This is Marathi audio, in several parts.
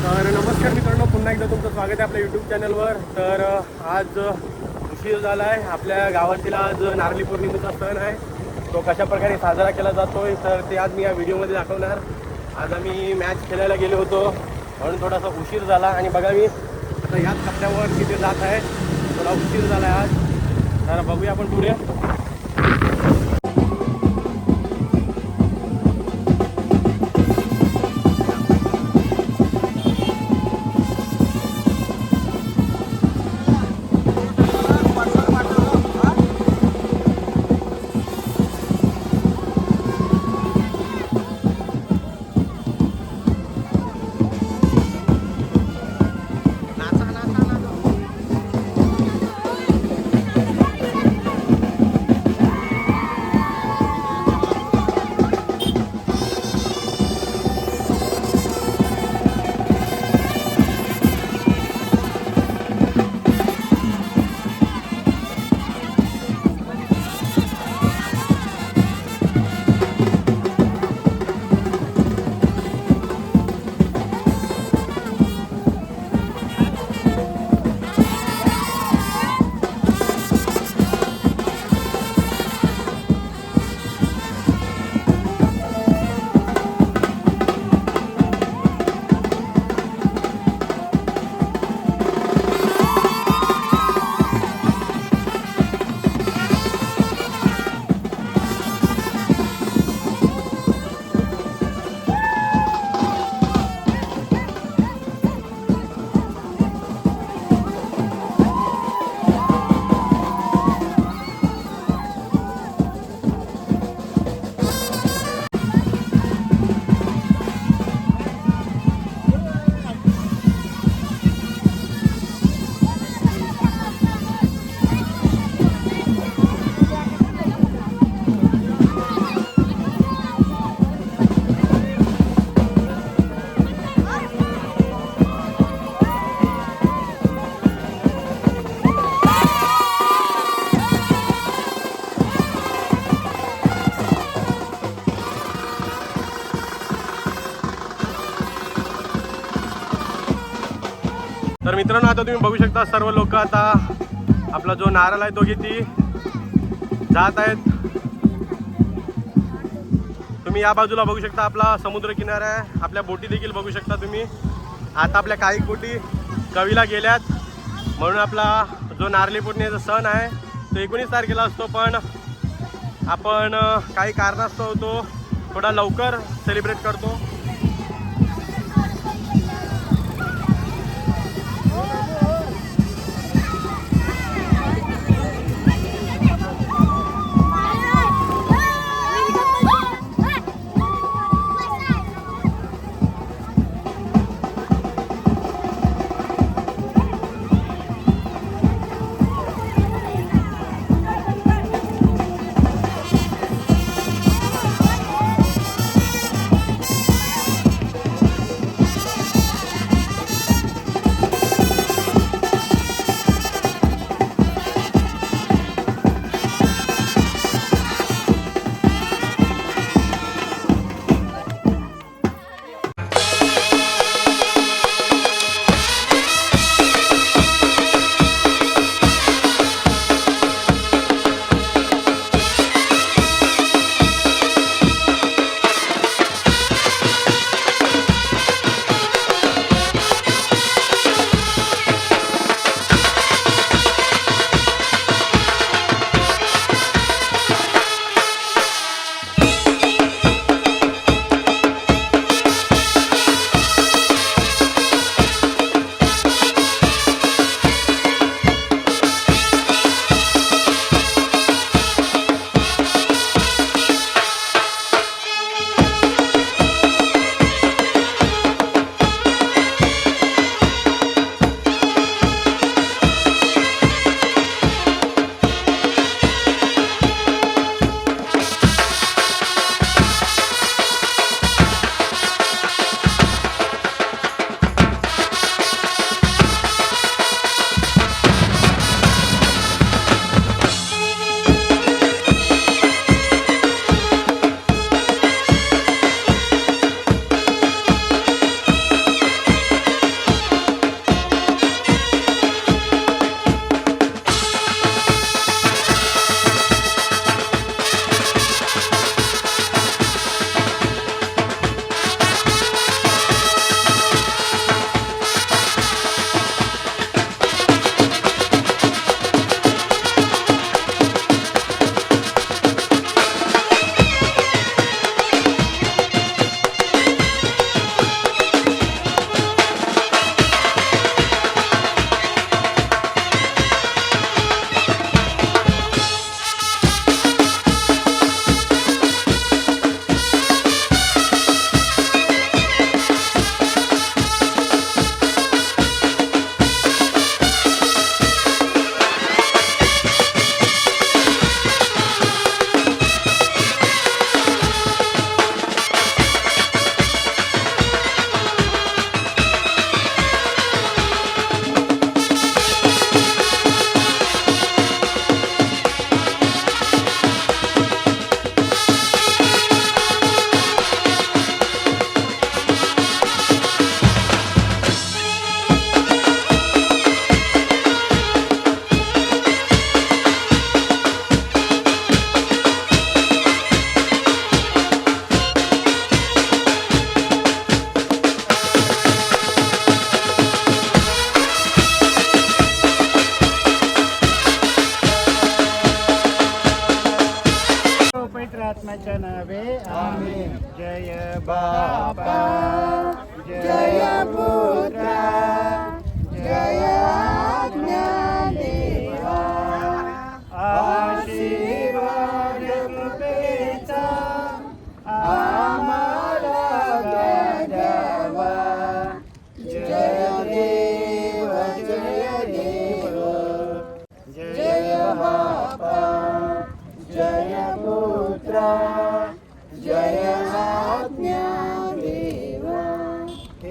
तर नमस्कार मित्रांनो, पुन्हा एकदा तुमचं स्वागत आहे आपल्या यूट्यूब चॅनलवर. तर आज उशीर झाला आहे. आपल्या गावातील आज नारळी पौर्णिमेचा सण आहे. तो कशा प्रकारे साजरा केला जातोय तर ते आज मी या व्हिडिओमध्ये दाखवणार. आज आम्ही मॅच खेळायला गेलो होतो म्हणून थोडासा उशीर झाला. आणि बघा मी आता याच कपड्यावर तिथे जात आहे. थोडा उशीर झाला आहे आज. तर बघूया आपण पुढे. तर मित्रांनो, आता तुम्ही बघू शकता सर्व लोक आता आपला जो नारळ आहे तो घेती जात आहेत. तुम्ही या बाजूला बघू शकता आपला समुद्र किनारा आहे. आपल्या बोटी देखील बघू शकता तुम्ही. आता आपल्या काही बोटी कवीला गेल्यात म्हणून आपला जो नारळी पौर्णिमेचा सण आहे तो 19 तारखेला असतो. पण आपण काही कारणास्तव तो थोडा लवकर सेलिब्रेट करतो.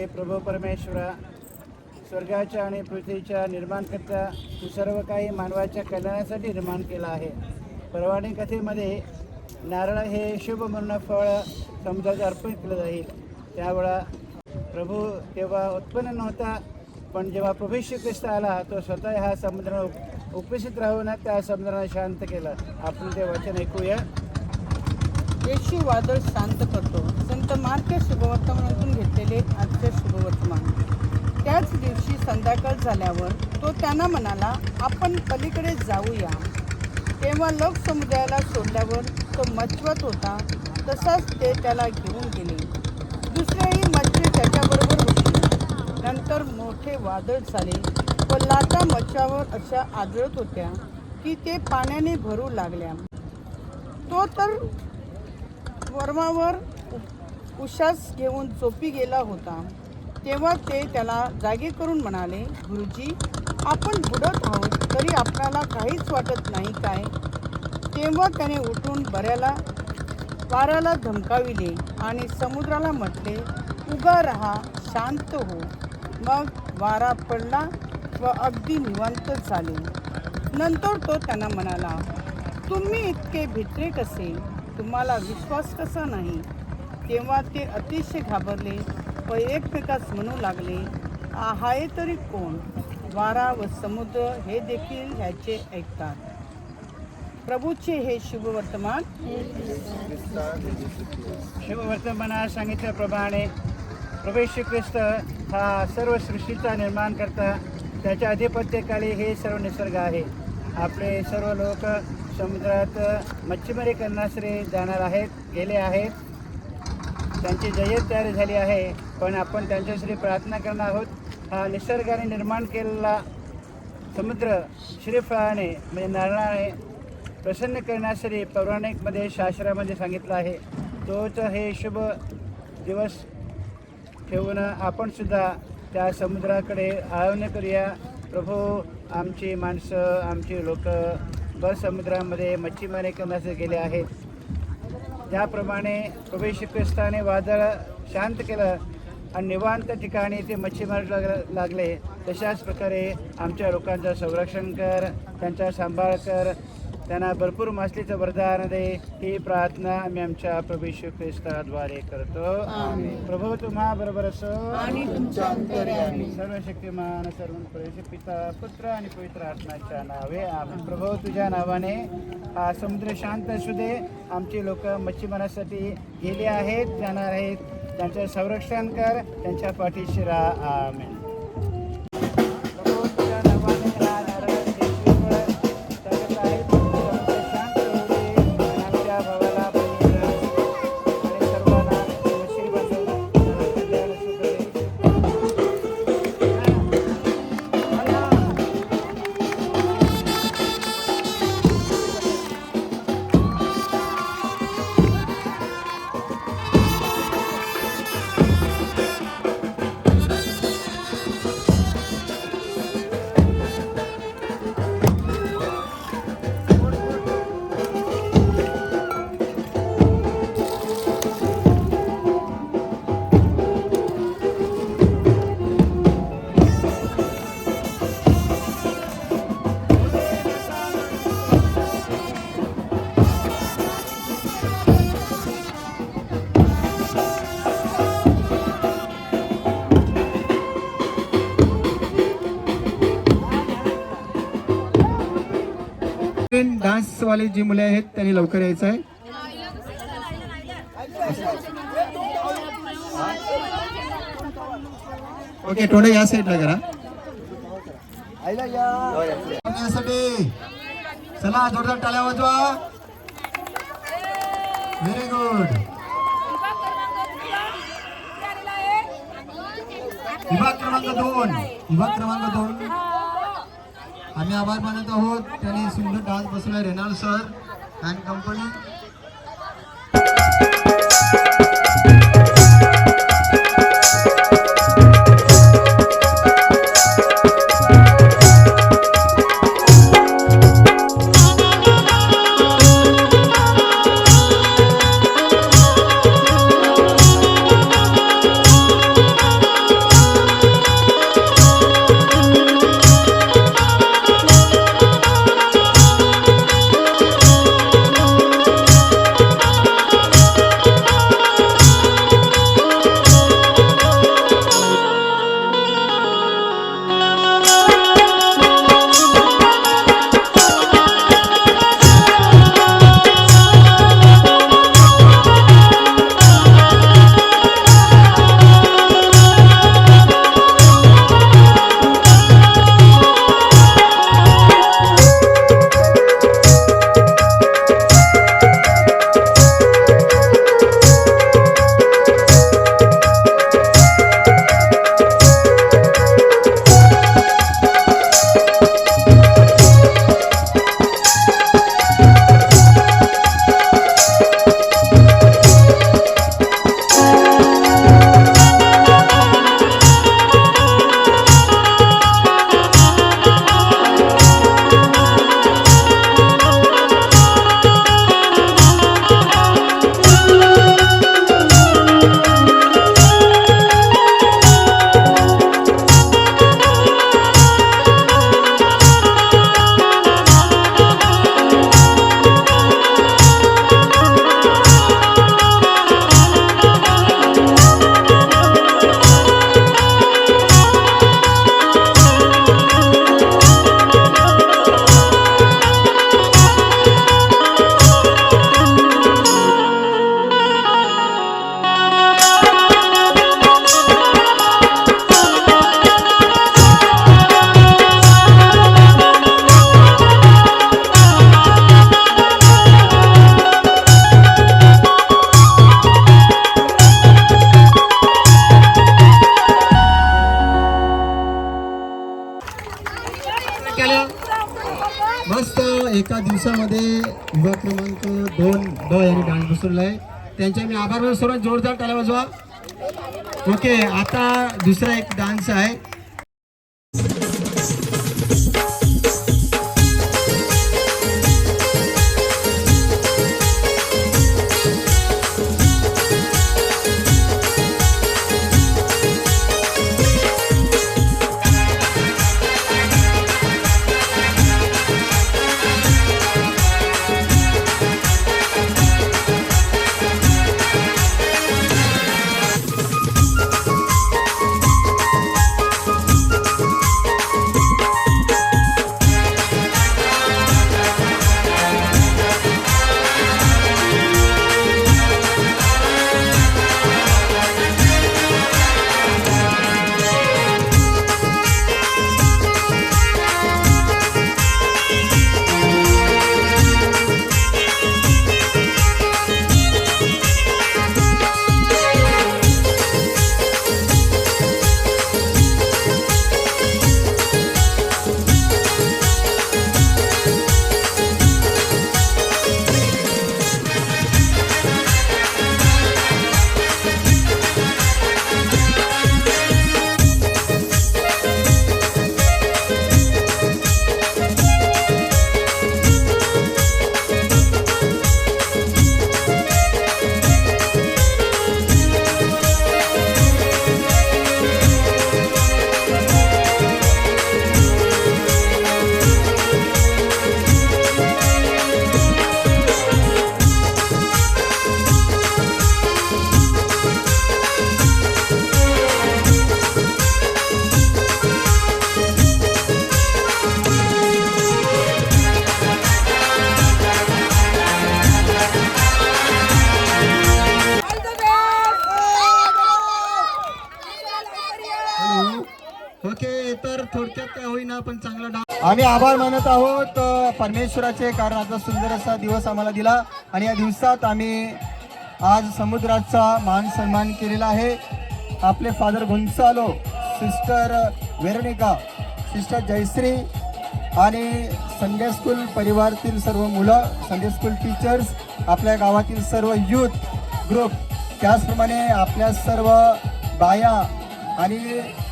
हे प्रभू परमेश्वरा, स्वर्गाच्या आणि पृथ्वीच्या निर्माणकर्ता, तू सर्व काही मानवाच्या कल्याणासाठी निर्माण केलं आहे. पर्वाणी कथेमध्ये नारळ हे शुभ म्हणून फळ समुद्रात अर्पण केलं जाईल. त्यावेळा प्रभू तेव्हा उत्पन्न नव्हता, पण जेव्हा प्रभू श्री ख्रिस्त आला तो स्वतः हा समुद्र उपस्थित राहून त्या समुद्राला शांत केलं. आपण ते वचन ऐकूया. येशू वादळ शांत करतो. संत मार्क शुभवर्तमानातून घेतलेले आजचे शुभवर्तमान. त्याच दिवशी संध्याकाळ झाल्यावर तो त्यांना म्हणाला, आपण पलीकडे जाऊया. तेव्हा लोक समुद्राला सोडल्यावर तो मच्छवत होता, तसाच ते त्याला घेऊन गेले. दुसरेही मच्छी त्याच्याबरोबर होती. नंतर मोठे वादळ झाले व लाटा मच्छावर अशा आदळत होत्या की ते पाण्याने भरू लागल्या. तो तर वर्मावर उश्वास घेऊन झोपी गेला होता. तेव्हा ते त्याला जागे करून म्हणाले, गुरुजी, आपण बुडत आहोत तरी आपल्याला काहीच वाटत नाही काय? तेव्हा त्याने उठून वाऱ्याला धमकाविले आणि समुद्राला म्हटले, उगा रहा, शांत हो. मग वारा पडला व अगदी निवांत झाले. नंतर तो त्यांना म्हणाला, तुम्ही इतके भित्रे कसे? तुम्हाला विश्वास कसा नाही? तेव्हा ते अतिशय घाबरले व एकमेकास म्हणू लागले, आहे तरी कोण? वारा व समुद्र हे देखील ह्याचे ऐकतात. प्रभूचे हे शुभवर्तमान. शुभवर्तमानात सांगितल्याप्रमाणे प्रभू श्री ख्रिस्त हा सर्व सृष्टीचा निर्माण करता. त्याच्या अधिपत्याखाली हे सर्व निसर्ग आहे. आपले सर्व लोक समुद्रात मच्छीमारी करण्यासाठी जाणार आहेत, गेले आहेत. त्यांची जय्यत तयारी झाली आहे, पण आपण त्यांच्यासाठी प्रार्थना करणार आहोत. हा निसर्गाने निर्माण केलेला समुद्र श्रीफळाने म्हणजे नारळाने प्रसन्न करण्यासाठी पौराणिकमध्ये शास्त्रामध्ये सांगितलं आहे. तोच हे शुभ दिवस ठेवून आपण सुद्धा त्या समुद्राकडे आळवणे करूया. प्रभू, आमची माणसं, आमची लोक समुद्रामध्ये मच्छीमारी करण्यासाठी गेले आहेत. ज्याप्रमाणे प्रभू श्री ख्रिस्ताने वादळ शांत केलं आणि निवांत ठिकाणी ते मच्छीमारी लागले, तशाच प्रकारे आमच्या लोकांचं संरक्षण कर, त्यांचा सांभाळ कर, त्यांना भरपूर मासलीचं वरदान दे. ही प्रार्थना आम्ही आमच्या प्रभू श्री ख्रिस्ताद्वारे करतो. प्रभू तुम्हा बरोबर असो आणि तुमच्या अंतर्यामी. सर्व शक्तिमान सर्व पिता पुत्र आणि पवित्र आत्म्याच्या नावे आमेन. प्रभू तुझ्या नावाने हा समुद्र शांत असू दे. आमची लोक मच्छीमारासाठी गेले आहेत, जाणार आहेत. त्यांचं संरक्षण कर, त्यांच्या पाठीशी राहा. आमेन. प्रभू तुझ्या नावाने हा नारळ त्याच्यात आहे, समुद्र शांत होऊ दे. आमच्या भावाला बहिणीला आणि सर्वांना मच्छी बांधून कल्याण असू दे. डान्सवाले जी मुले आहेत त्यांनी लवकर यायचं आहे. ओके, थोडे या साईडला करा. चला, जोरदार टाळ्या वाजवा. Very good. विभाग क्रमांक 2. विभाग क्रमांक 2 आम्ही आभार मानत आहोत. त्यांनी सुंदर डान्स बसवला. Reginald sir and company. एका दिवसामध्ये युवा क्रमांक 2 ड यांनी डान्स बसवलेला आहे. त्यांचे मी आभार मानतो. सर्वात जोरदार टाळ्या वाजवा. ओके, आता दुसरा एक डान्स आहे. ओके, तर थोडक्यात काय होईना पण चांगला डान्स. आम्ही आभार मानत आहोत परमेश्वराचे, कारण आता सुंदर असा दिवस आम्हाला दिला आणि या दिवसात आम्ही आज समुद्राचा मान सन्मान केलेला आहे. आपले father Gonsalo, sister Veronica, sister Jayashree आणि संडे स्कूल परिवारातील सर्व मुलं, संडे स्कूल टीचर्स, आपल्या गावातील सर्व यूथ ग्रुप, त्याचप्रमाणे आपल्या सर्व बाया आणि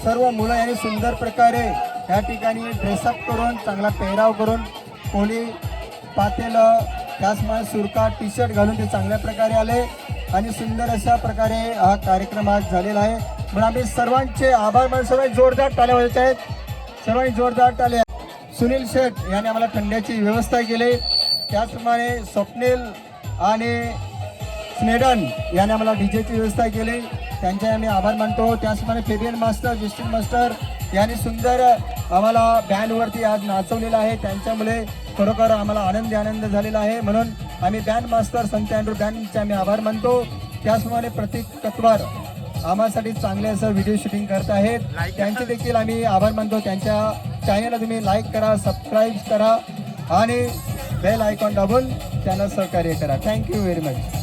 सर्व मुलं यांनी सुंदर प्रकारे या ठिकाणी ड्रेसअप करून, चांगला पेहराव करून, कोणी पातेलं, त्याचप्रमाणे सुरका टी शर्ट घालून ते चांगल्या प्रकारे आले आणि सुंदर अशा प्रकारे हा कार्यक्रम आज झालेला आहे. म्हणून आम्ही सर्वांचे आभार मानून सर्वांनी जोरदार टाळ्या वाजवायच्या आहेत. सर्वांनी जोरदार टाळ्या. सुनील शेठ यांनी आम्हाला थंड्याची व्यवस्था केली. त्याचप्रमाणे स्वप्नील आणि स्नेडन याने आम्हाला डीजेची व्यवस्था केली, त्यांचे आम्ही आभार मानतो. त्याचप्रमाणे फेबियन मास्टर, जस्टिन मास्टर यांनी सुंदर आम्हाला बँडवरती आज नाचवलेलं आहे. त्यांच्यामुळे खरोखर आम्हाला आनंद झालेला आहे. म्हणून आम्ही बँड मास्टर संत अँड्रू बँडचे आम्ही आभार मानतो. त्याचप्रमाणे प्रतीक कतवार आम्हासाठी चांगले असं व्हिडिओ शूटिंग करत आहेत, त्यांचे देखील आम्ही आभार मानतो. त्यांच्या चॅनलला तुम्ही लाईक करा, सबस्क्राईब करा आणि बेल आयकॉन दाबून त्यांना सहकार्य करा. Thank you very much.